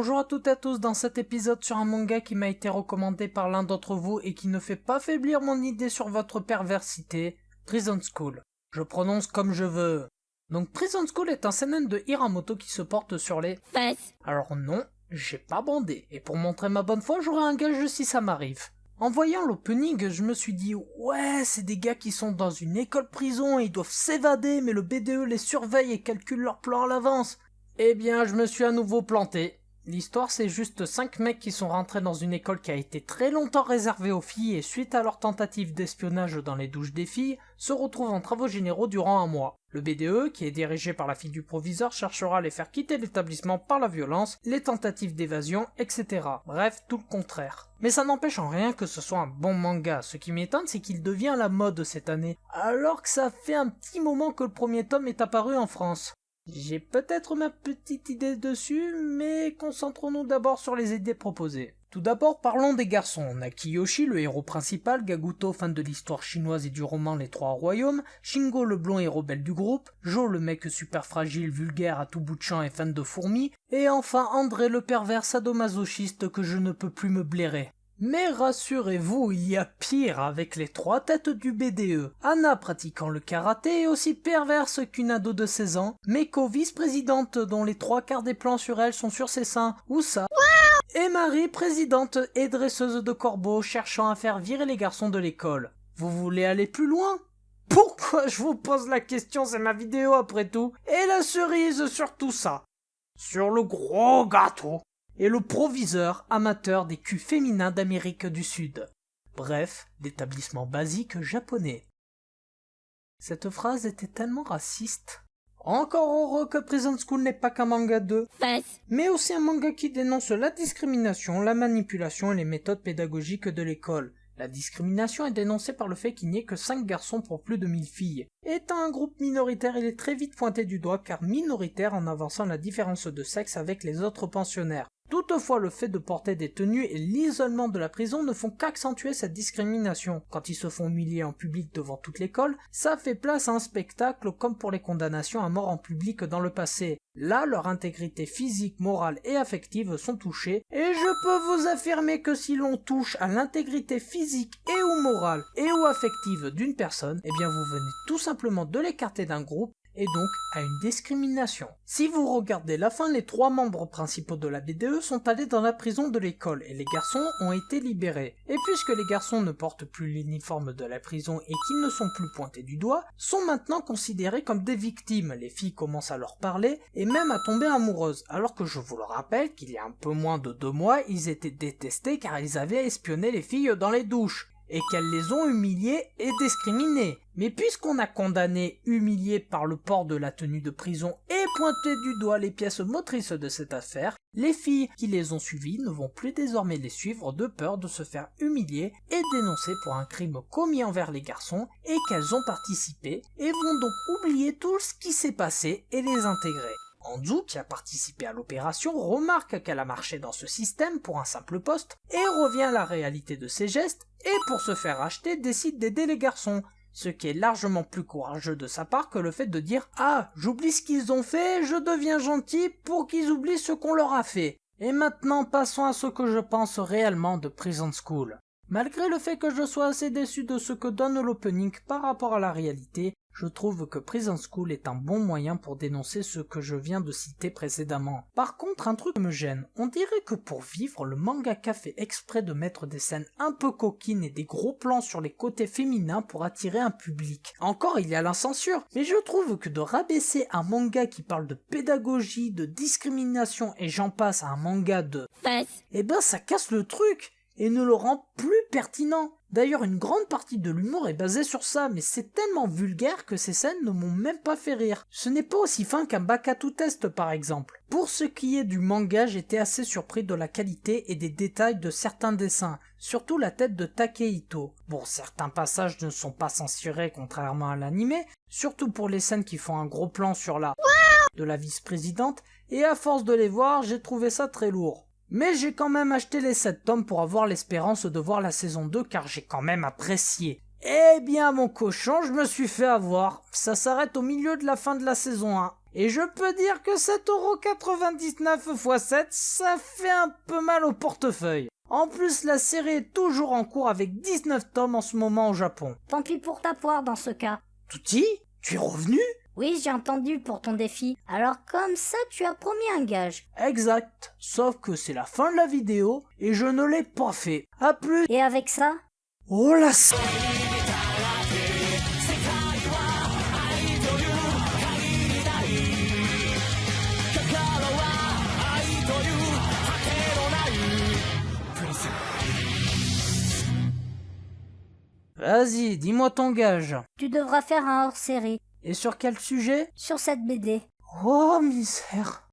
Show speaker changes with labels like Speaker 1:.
Speaker 1: Bonjour à toutes et à tous dans cet épisode sur un manga qui m'a été recommandé par l'un d'entre vous et qui ne fait pas faiblir mon idée sur votre perversité, Prison School. Je prononce comme je veux. Donc Prison School est un seinen de Hiramoto qui se porte sur les fesses. Alors non, j'ai pas bandé, et pour montrer ma bonne foi, j'aurai un gage si ça m'arrive. En voyant l'opening, je me suis dit « Ouais, c'est des gars qui sont dans une école-prison et ils doivent s'évader, mais le BDE les surveille et calcule leur plan à l'avance. » Eh bien, je me suis à nouveau planté. L'histoire, c'est juste 5 mecs qui sont rentrés dans une école qui a été très longtemps réservée aux filles et suite à leur tentative d'espionnage dans les douches des filles, se retrouvent en travaux généraux durant un mois. Le BDE, qui est dirigé par la fille du proviseur, cherchera à les faire quitter l'établissement par la violence, les tentatives d'évasion, etc. Bref, tout le contraire. Mais ça n'empêche en rien que ce soit un bon manga. Ce qui m'étonne, c'est qu'il devient à la mode cette année, alors que ça fait un petit moment que le premier tome est apparu en France. J'ai peut-être ma petite idée dessus, mais concentrons-nous d'abord sur les idées proposées. Tout d'abord, parlons des garçons. On a Kiyoshi, le héros principal, Gaguto, fan de l'histoire chinoise et du roman Les Trois Royaumes, Shingo, le blond et rebelle du groupe, Jo, le mec super fragile, vulgaire à tout bout de champ et fan de fourmis, et enfin André, le pervers sadomasochiste que je ne peux plus me blairer. Mais rassurez-vous, il y a pire avec les 3 têtes du BDE. Anna pratiquant le karaté est aussi perverse qu'une ado de 16 ans, Meko vice-présidente dont les 3/4 des plans sur elle sont sur ses seins, ou ça. Et Marie présidente et dresseuse de corbeaux cherchant à faire virer les garçons de l'école. Vous voulez aller plus loin ? Pourquoi je vous pose la question, c'est ma vidéo après tout. Et la cerise sur tout ça, sur le gros gâteau, et le proviseur amateur des culs féminins d'Amérique du Sud. Bref, d'établissement basique japonais. Cette phrase était tellement raciste. Encore heureux que Prison School n'est pas qu'un manga de fesses, mais aussi un manga qui dénonce la discrimination, la manipulation et les méthodes pédagogiques de l'école. La discrimination est dénoncée par le fait qu'il n'y ait que 5 garçons pour plus de 1000 filles. Étant un groupe minoritaire, il est très vite pointé du doigt car minoritaire en avançant la différence de sexe avec les autres pensionnaires. Toutefois, le fait de porter des tenues et l'isolement de la prison ne font qu'accentuer cette discrimination. Quand ils se font humilier en public devant toute l'école, ça fait place à un spectacle comme pour les condamnations à mort en public dans le passé. Là, leur intégrité physique, morale et affective sont touchées, et je peux vous affirmer que si l'on touche à l'intégrité physique et ou morale et ou affective d'une personne, eh bien vous venez tout simplement de l'écarter d'un groupe, et donc à une discrimination. Si vous regardez la fin, les 3 membres principaux de la BDE sont allés dans la prison de l'école et les garçons ont été libérés. Et puisque les garçons ne portent plus l'uniforme de la prison et qu'ils ne sont plus pointés du doigt, sont maintenant considérés comme des victimes. Les filles commencent à leur parler et même à tomber amoureuses, alors que je vous le rappelle qu'il y a un peu moins de 2 mois, ils étaient détestés car ils avaient espionné les filles dans les douches et qu'elles les ont humiliés et discriminés. Mais puisqu'on a condamné, humilié par le port de la tenue de prison et pointé du doigt les pièces motrices de cette affaire, les filles qui les ont suivies ne vont plus désormais les suivre de peur de se faire humilier et dénoncer pour un crime commis envers les garçons et qu'elles ont participé, et vont donc oublier tout ce qui s'est passé et les intégrer. Anzu, qui a participé à l'opération, remarque qu'elle a marché dans ce système pour un simple poste et revient à la réalité de ses gestes et pour se faire acheter décide d'aider les garçons, ce qui est largement plus courageux de sa part que le fait de dire « Ah, j'oublie ce qu'ils ont fait, je deviens gentil pour qu'ils oublient ce qu'on leur a fait. » Et maintenant passons à ce que je pense réellement de Prison School. Malgré le fait que je sois assez déçu de ce que donne l'opening par rapport à la réalité, je trouve que Prison School est un bon moyen pour dénoncer ce que je viens de citer précédemment. Par contre, un truc me gêne. On dirait que pour vivre, le mangaka fait exprès de mettre des scènes un peu coquines et des gros plans sur les côtés féminins pour attirer un public. Encore, il y a l'incensure, mais je trouve que de rabaisser un manga qui parle de pédagogie, de discrimination et j'en passe à un manga de fesses, eh ben ça casse le truc et ne le rend plus pertinent. D'ailleurs, une grande partie de l'humour est basée sur ça, mais c'est tellement vulgaire que ces scènes ne m'ont même pas fait rire. Ce n'est pas aussi fin qu'un Bakatu Test par exemple. Pour ce qui est du manga, j'étais assez surpris de la qualité et des détails de certains dessins, surtout la tête de Takehito. Bon, certains passages ne sont pas censurés contrairement à l'anime, surtout pour les scènes qui font un gros plan sur la de la vice-présidente, et à force de les voir, j'ai trouvé ça très lourd. Mais j'ai quand même acheté les 7 tomes pour avoir l'espérance de voir la saison 2 car j'ai quand même apprécié. Eh bien mon cochon, je me suis fait avoir. Ça s'arrête au milieu de la fin de la saison 1. Et je peux dire que 7,99€ x 7, ça fait un peu mal au portefeuille. En plus, la série est toujours en cours avec 19 tomes en ce moment au Japon.
Speaker 2: Tant pis pour ta poire dans ce cas.
Speaker 1: Touti, tu es revenu?
Speaker 2: Oui, j'ai entendu pour ton défi. Alors comme ça, tu as promis un gage.
Speaker 1: Exact, sauf que c'est la fin de la vidéo et je ne l'ai pas fait. A plus.
Speaker 2: Et avec ça?
Speaker 1: Oh la Vas-y, dis-moi ton gage.
Speaker 2: Tu devras faire un hors-série
Speaker 1: Et sur quel sujet?
Speaker 2: sur cette BD.
Speaker 1: Oh misère.